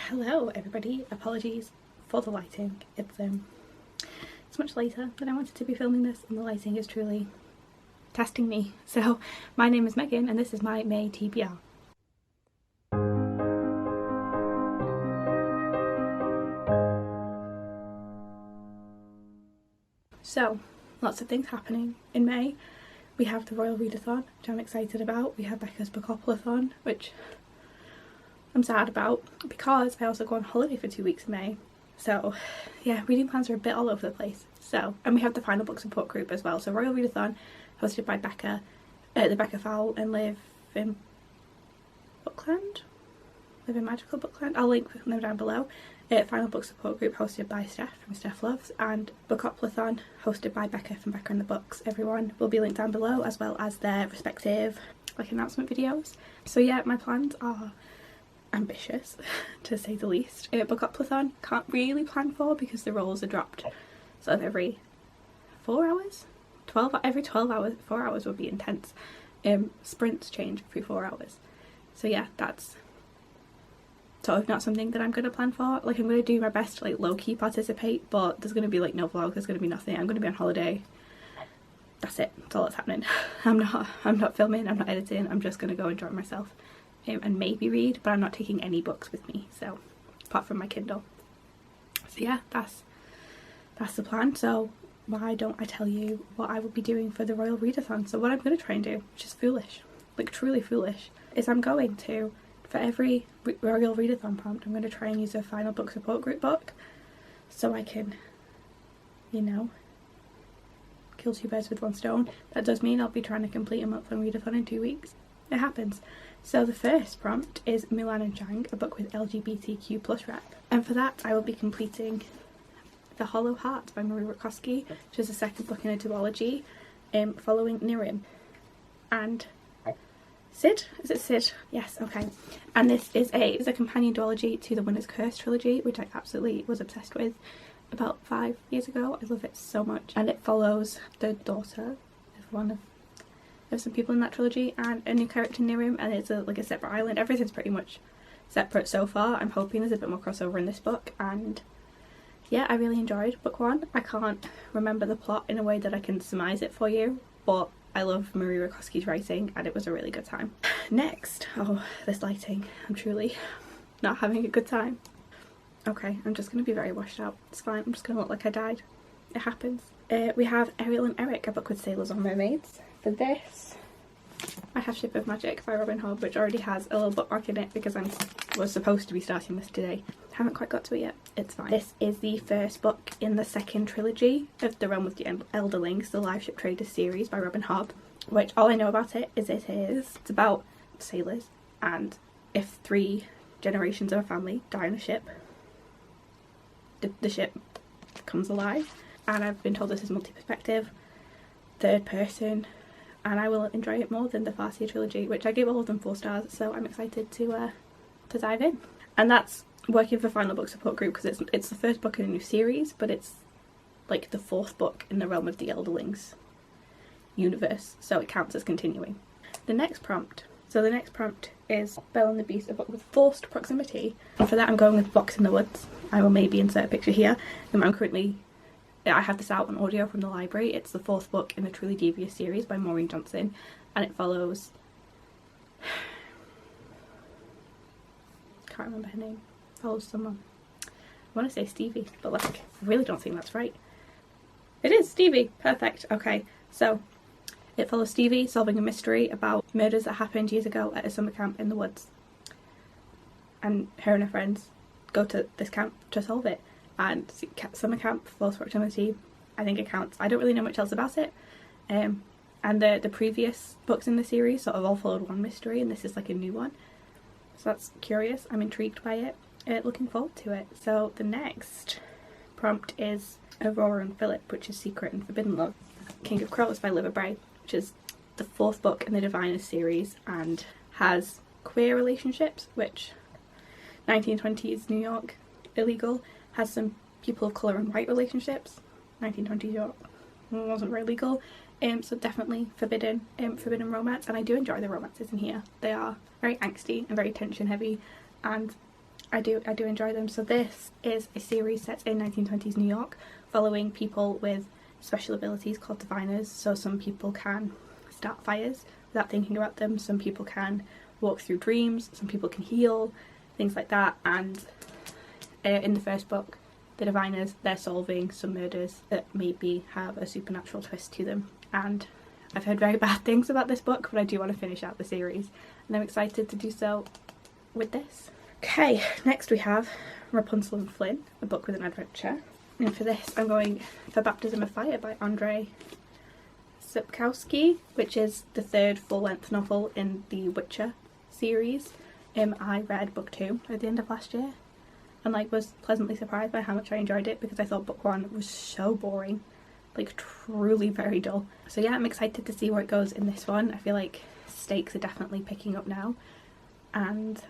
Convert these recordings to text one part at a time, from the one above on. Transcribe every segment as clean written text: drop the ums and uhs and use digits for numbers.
Hello everybody, apologies for the lighting. It's much later than I wanted to be filming this and the lighting is truly testing me. So my name is Megan and this is my May TBR. So lots of things happening in May. We have the Royal Readathon, which I'm excited about. We have Becca's Bookoplathon, which I'm sad about because I also go on holiday for 2 weeks in May. So yeah, reading plans are a bit all over the place. So, and we have the final book support group as well. So Royal Readathon, hosted by Becca, the Becca Fowl and Live in Bookland? Live in Magical Bookland? I'll link them down below. Final book support group hosted by Steph from Steph Loves, and Bookoplathon hosted by Becca from Becca and the Books. Everyone will be linked down below as well as their respective announcement videos. So yeah, my plans are ambitious to say the least. Bookoplathon can't really plan for because the rolls are dropped sort of every 4 hours, every 12 hours. 4 hours would be intense. Sprints change every 4 hours, so yeah, that's sort of not something that I'm going to plan for. I'm going to do my best to low-key participate, but there's going to be no vlog, there's going to be nothing. I'm going to be on holiday. That's it, that's all that's happening. I'm not filming, I'm not editing, I'm just going to go enjoy myself and maybe read, but I'm not taking any books with me, so apart from my Kindle. So yeah, that's the plan. So why don't I tell you what I will be doing for the Royal Readathon? So what I'm going to try and do, which is foolish, truly foolish, is I'm going to, for every Royal Readathon prompt, I'm going to try and use a final book support group book so I can, kill two birds with one stone. That does mean I'll be trying to complete a month-long readathon in 2 weeks. It happens. So the first prompt is Mulan and Chang, a book with LGBTQ+ rep. And for that I will be completing The Hollow Heart by Marie Rakowski, which is the second book in a duology, following Nirim. And Sid? Is it Sid? Yes, okay. And this is a companion duology to the Winner's Curse trilogy, which I absolutely was obsessed with about 5 years ago. I love it so much. And it follows the daughter of one of some people in that trilogy and a new character, Nirim, and it's a separate island. Everything's pretty much separate so far. I'm hoping there's a bit more crossover in this book, and yeah, I really enjoyed book one. I can't remember the plot in a way that I can surmise it for you, but I love Marie Rakowski's writing and it was a really good time. Next, oh, this lighting, I'm truly not having a good time. Okay, I'm just going to be very washed out. It's fine, I'm just going to look like I died. It happens. We have Ariel and Eric, a book with sailors on mermaids. For this, I have Ship of Magic by Robin Hobb, which already has a little bookmark in it because I was supposed to be starting this today. Haven't quite got to it yet. It's fine. This is the first book in the second trilogy of The Realm of the Elderlings, the Live Ship Traders series by Robin Hobb, which all I know about it is it's about sailors, and if 3 generations of a family die on a ship, the ship comes alive. And I've been told this is multi-perspective, third person, and I will enjoy it more than the Farseer trilogy, which I gave all of them 4 stars, so I'm excited to dive in. And that's working for final book support group because it's the first book in a new series, but it's the 4th book in the Realm of the Elderlings universe, so it counts as continuing. The next prompt is Belle and the Beast, a book with forced proximity, and for that I'm going with Box in the Woods. I will maybe insert a picture here. I have this out on audio from the library. It's the 4th book in the Truly Devious series by Maureen Johnson, and it follows, can't remember her name, follows someone. I want to say Stevie, but I really don't think that's right. It is Stevie, perfect. Okay, so it follows Stevie solving a mystery about murders that happened years ago at a summer camp in the woods, and her and her friends go to this camp to solve it. And summer camp, forced proximity, I think it counts. I don't really know much else about it. And the previous books in the series sort of all followed one mystery, and this is a new one. So that's curious. I'm intrigued by it. Looking forward to it. So the next prompt is Aurora and Philip, which is Secret and Forbidden Love. King of Crows by Liva Bray, which is the 4th book in the Diviners series and has queer relationships, which 1920s New York, illegal. Has some people of colour and white relationships. 1920s York wasn't very legal. So definitely forbidden romance, and I do enjoy the romances in here. They are very angsty and very tension heavy, and I do enjoy them. So this is a series set in 1920s New York, following people with special abilities called diviners. So some people can start fires without thinking about them, some people can walk through dreams, some people can heal, things like that. And in the first book, the diviners, they're solving some murders that maybe have a supernatural twist to them. And I've heard very bad things about this book, but I do want to finish out the series, and I'm excited to do so with this. Okay, next we have Rapunzel and Flynn, a book with an adventure. And for this I'm going for Baptism of Fire by Andrzej Sapkowski, which is the third full-length novel in the Witcher series. I read book 2 at the end of last year and was pleasantly surprised by how much I enjoyed it, because I thought book 1 was so boring, truly very dull. So yeah, I'm excited to see where it goes in this one. I feel like stakes are definitely picking up now, and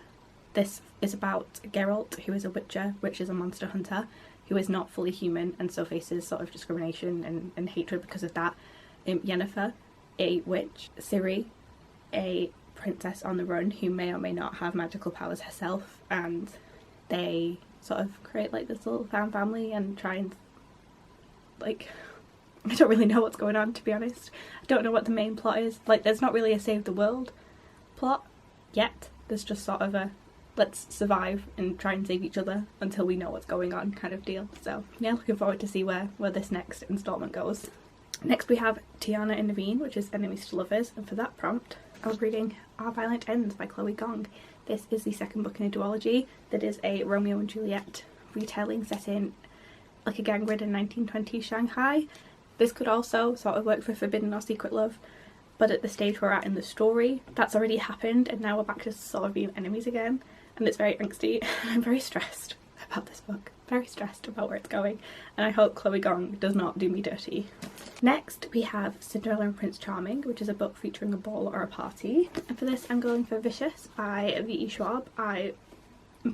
this is about Geralt, who is a witcher, which is a monster hunter, who is not fully human and so faces sort of discrimination and hatred because of that. Yennefer, a witch, Ciri, a princess on the run who may or may not have magical powers herself, and they sort of create this little fan family and try and I don't really know what's going on, to be honest. I don't know what the main plot is. There's not really a save the world plot yet. There's just sort of a let's survive and try and save each other until we know what's going on kind of deal. So yeah, looking forward to see where this next instalment goes. Next we have Tiana and Naveen, which is Enemies to Lovers, and for that prompt I was reading Our Violent Ends by Chloe Gong. This is the second book in a duology that is a Romeo and Juliet retelling set in a gang-ridden 1920s Shanghai. This could also sort of work for Forbidden or Secret Love, but at the stage we're at in the story, that's already happened and now we're back to sort of being enemies again, and it's very angsty. I'm very stressed about this book, very stressed about where it's going, and I hope Chloe Gong does not do me dirty. Next we have Cinderella and Prince Charming, which is a book featuring a ball or a party, and for this I'm going for Vicious by Ve Schwab. I'm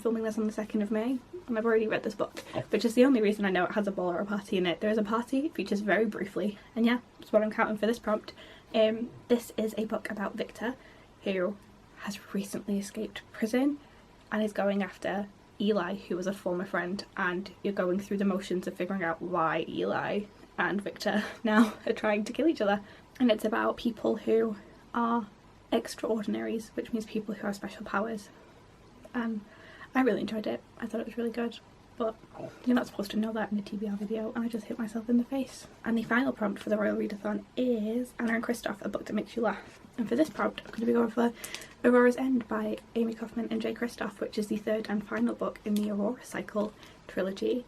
filming this on the 2nd of May and I've already read this book, which is the only reason I know it has a ball or a party in it. There is a party, it features very briefly, and yeah, that's what I'm counting for this prompt. This is a book about Victor, who has recently escaped prison and is going after Eli, who was a former friend, and you're going through the motions of figuring out why Eli and Victor now are trying to kill each other. And it's about people who are extraordinaries, which means people who have special powers. I really enjoyed it. I thought it was really good, but you're not supposed to know that in a TBR video, and I just hit myself in the face. And the final prompt for the Royal Readathon is Anna and Kristoff, a book that makes you laugh. And for this prompt I'm going to be going for Aurora's End by Amy Kaufman and Jay Kristoff, which is the third and final book in the Aurora Cycle trilogy.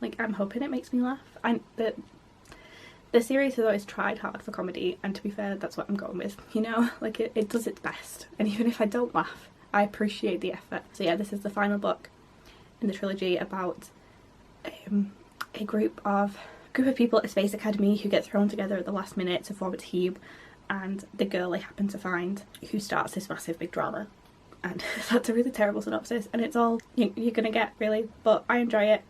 I'm hoping it makes me laugh. The series has always tried hard for comedy, and to be fair, that's what I'm going with, you know? It does its best, and even if I don't laugh, I appreciate the effort. So yeah, this is the final book in the trilogy about a group of people at Space Academy who get thrown together at the last minute to form a team, and the girl I happen to find who starts this massive big drama. And that's a really terrible synopsis, and it's all you're gonna get, really, but I enjoy it.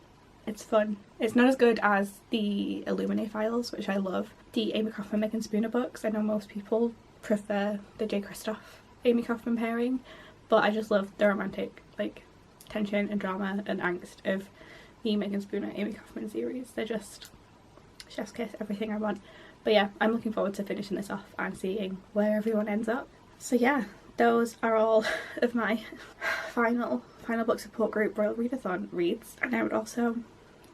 It's fun. It's not as good as the Illuminae Files, which I love. The Amy Kaufman Megan Spooner books, I know most people prefer the Jay Kristoff Amy Kaufman pairing, but I just love the romantic tension and drama and angst of the Megan Spooner Amy Kaufman series. They're just chef's kiss, everything I want. But yeah, I'm looking forward to finishing this off and seeing where everyone ends up. So yeah, those are all of my final book support group Royal Readathon reads, and I would also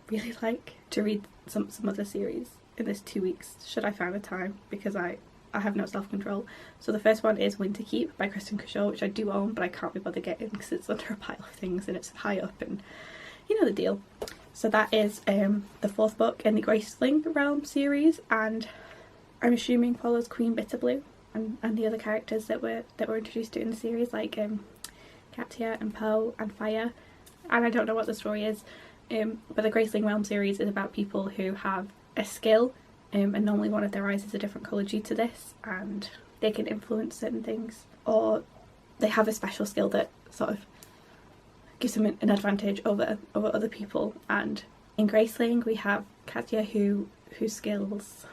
really like to read some other series in this 2 weeks should I find the time, because I have no self-control. So the first one is Winter Keep by Kristen Cushaw, which I do own but I can't be bothered getting because it's under a pile of things and it's high up and you know the deal. So that is the fourth book in the Graceling Realm series, and I'm assuming follows Queen Bitterblue and the other characters that were introduced to in the series, like Katya and Poe and Fire, and I don't know what the story is, but the Graceling Realm series is about people who have a skill, and normally one of their eyes is a different colour due to this, and they can influence certain things, or they have a special skill that sort of gives them an advantage over other people. And in Graceling we have Katya whose skills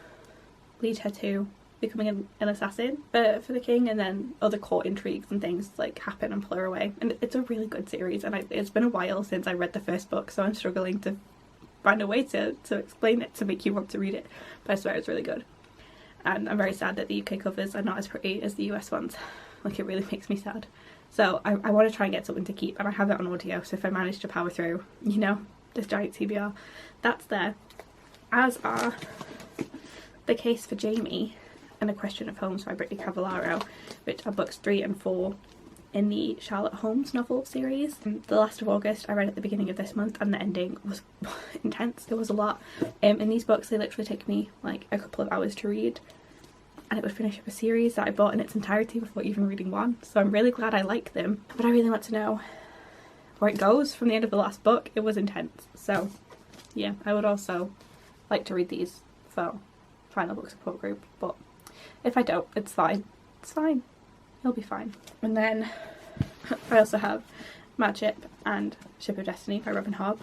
lead her to becoming an assassin for the king, and then other court intrigues and things like happen and pull her away. And it's a really good series, and it's been a while since I read the first book, so I'm struggling to find a way to explain it to make you want to read it, but I swear it's really good. And I'm very sad that the UK covers are not as pretty as the US ones. Like, it really makes me sad. So I want to try and get something to keep, and I have it on audio, so if I manage to power through, you know, this giant TBR, that's there. As are The Case for Jamie and A Question of Holmes by Brittany Cavallaro, which are books 3 and 4 in the Sherlock Holmes novel series. The last of August I read at the beginning of this month, and the ending was intense. It was a lot. In these books, they literally take me like a couple of hours to read, and it would finish up a series that I bought in its entirety before even reading one. So I'm really glad I like them, but I really want to know where it goes from the end of the last book. It was intense. So yeah, I would also like to read these for final book support group, but if I don't, it's fine. It's fine. It'll be fine. And then I also have Mad Ship and Ship of Destiny by Robin Hobb.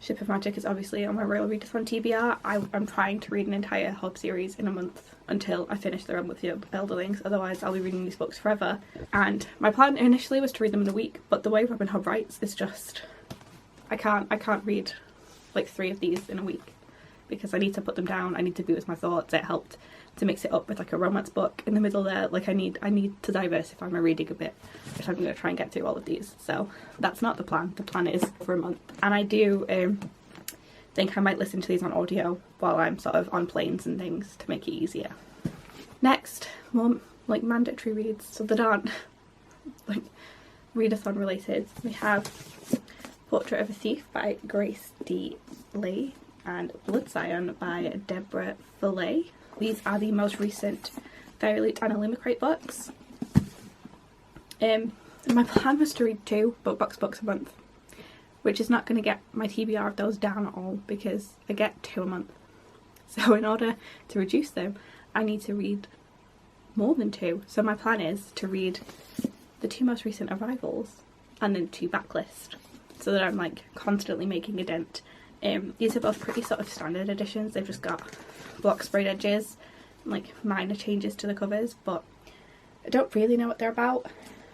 Ship of Magic is obviously on my Royal Readathon TBR. I'm trying to read an entire Hobb series in a month until I finish the Realm with the Elderlings, otherwise I'll be reading these books forever. And my plan initially was to read them in a week, but the way Robin Hobb writes is just, I can't read like 3 of these in a week, because I need to put them down, I need to be with my thoughts. It helped to mix it up with like a romance book in the middle there. Like, I need to diversify my reading a bit if I'm going to try and get through all of these. So that's not the plan. The plan is for a month. And I do think I might listen to these on audio while I'm sort of on planes and things to make it easier. Next, more like mandatory reads, so that aren't like readathon related. We have Portrait of a Thief by Grace D. Lee and Blood Scion by Deborah Fillet. These are the most recent Fairy Loot and Illumicrate books. My plan was to read 2 books a month, which is not going to get my TBR of those down at all, because I get 2 a month. So in order to reduce them, I need to read more than 2. So my plan is to read the 2 most recent arrivals and then 2 backlist, so that I'm like constantly making a dent. These are both pretty sort of standard editions. They've just got block sprayed edges, like minor changes to the covers, but I don't really know what they're about.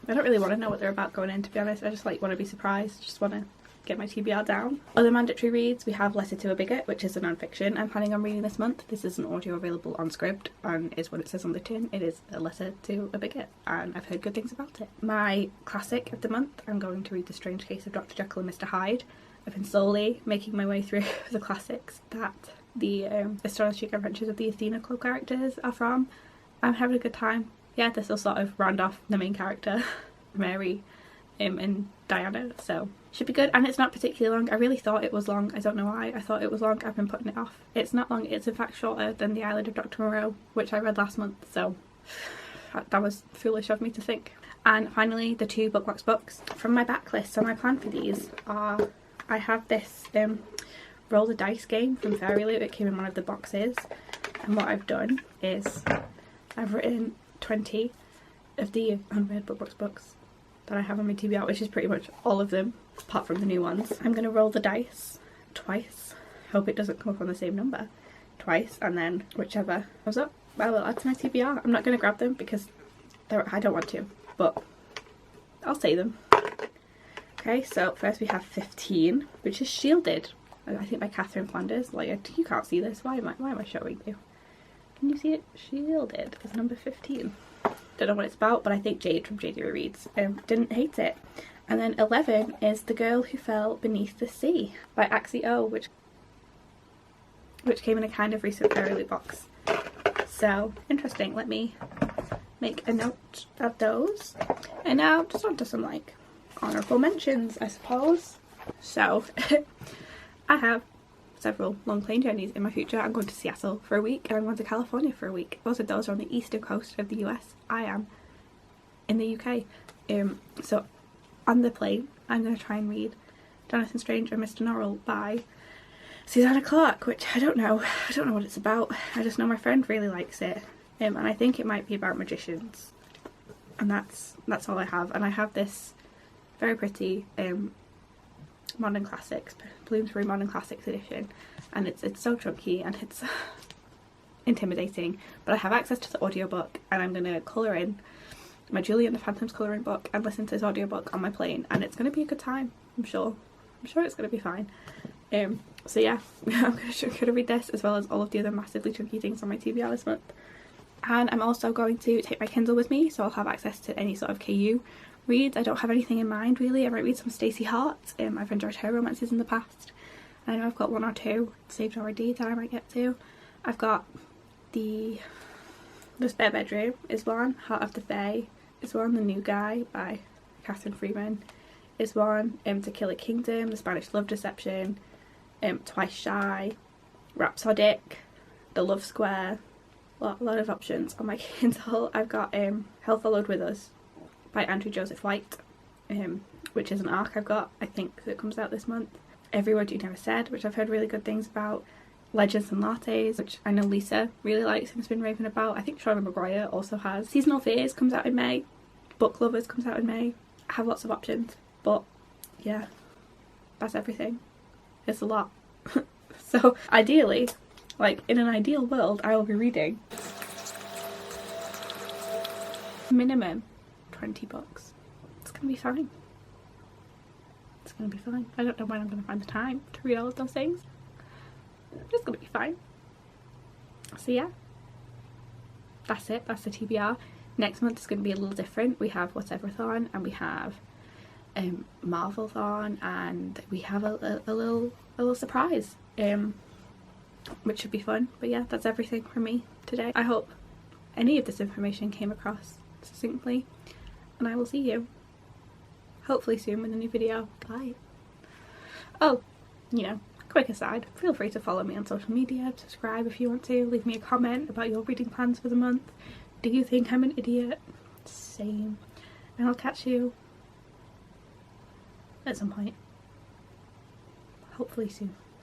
I don't really want to know what they're about going in, to be honest. I just like want to be surprised, just want to get my TBR down. Other mandatory reads, we have Letter to a Bigot, which is a non-fiction I'm planning on reading this month. This is an audio available on Scribd and is what it says on the tin. It is a letter to a bigot, and I've heard good things about it. My classic of the month, I'm going to read The Strange Case of Dr. Jekyll and Mr Hyde. I've been slowly making my way through the classics that the Astonishing Adventures of the Athena Club characters are from. I'm having a good time. Yeah, this will sort of round off the main character, Mary, and Diana, so should be good. And it's not particularly long. I really thought it was long. I don't know why I thought it was long. I've been putting it off. It's not long. It's in fact shorter than The Island of Dr. Moreau, which I read last month, so that was foolish of me to think. And finally, the 2 bookbox books from my backlist. So my plan for these are, I have this roll the dice game from Fairy Loot. It came in one of the boxes, and what I've done is I've written 20 of the unread bookbox books that I have on my TBR, which is pretty much all of them apart from the new ones. I'm going to roll the dice twice, hope it doesn't come up on the same number twice, and then whichever comes up I will add to my TBR. I'm not going to grab them because I don't want to, but I'll say them. Okay, so first we have 15, which is Shielded, I think by Catherine Flanders. Like, you can't see this, why am I showing you? Can you see it? Shielded is number 15. Don't know what it's about, but I think Jade from JD Reads didn't hate it. And then 11 is The Girl Who Fell Beneath the Sea by Axie O, which came in a kind of recent Fairy Loot box. So interesting. Let me make a note of those. And now just on to some like honourable mentions, I suppose. So I have several long plane journeys in my future. I'm going to Seattle for a week and I'm going to California for a week. Both of those are on the eastern coast of the US. I am in the UK. So on the plane I'm going to try and read Jonathan Strange and Mr Norrell by Susanna Clarke, which I don't know what it's about. I just know my friend really likes it, and I think it might be about magicians, and that's all I have. And I have this very pretty Modern Classics, Bloomsbury Modern Classics edition, and it's so chunky and it's intimidating, but I have access to the audiobook, and I'm going to colour in my Julie and the Phantoms colouring book and listen to this audiobook on my plane, and it's going to be a good time. I'm sure it's going to be fine. So yeah, I'm going to read this as well as all of the other massively chunky things on my TBR this month. And I'm also going to take my Kindle with me, so I'll have access to any sort of KU reads. I don't have anything in mind really. I might read some Stacey Hart. I've enjoyed her romances in the past. I know I've got one or two saved already that I might get to. I've got The Spare Bedroom is one, Heart of the Fae is one, The New Guy by Catherine Freeman is one, To Kill a Kingdom, The Spanish Love Deception, Twice Shy, Rhapsodic, The Love Square. A lot of options on my Kindle. I've got Hell Followed With Us by Andrew Joseph White, which is an ARC I've got, I think, that comes out this month. Every Word You Never Said, which I've heard really good things about. Legends and Lattes, which I know Lisa really likes and has been raving about. I think Shauna Maguire also has. Seasonal Fears comes out in May. Book Lovers comes out in May. I have lots of options, but yeah, that's everything. It's a lot. So ideally, like in an ideal world, I will be reading minimum 20 books. It's gonna be fine. It's gonna be fine. I don't know when I'm gonna find the time to read all of those things. It's gonna be fine. So yeah, that's it. That's the TBR. Next month is gonna be a little different. We have Whatever-thon, and we have Marvel-thon, and we have a little surprise, which should be fun. But yeah, that's everything from me today. I hope any of this information came across succinctly, and I will see you hopefully soon with a new video. Bye. Oh, quick aside, feel free to follow me on social media, subscribe if you want to, leave me a comment about your reading plans for the month. Do you think I'm an idiot? Same. And I'll catch you at some point, hopefully soon.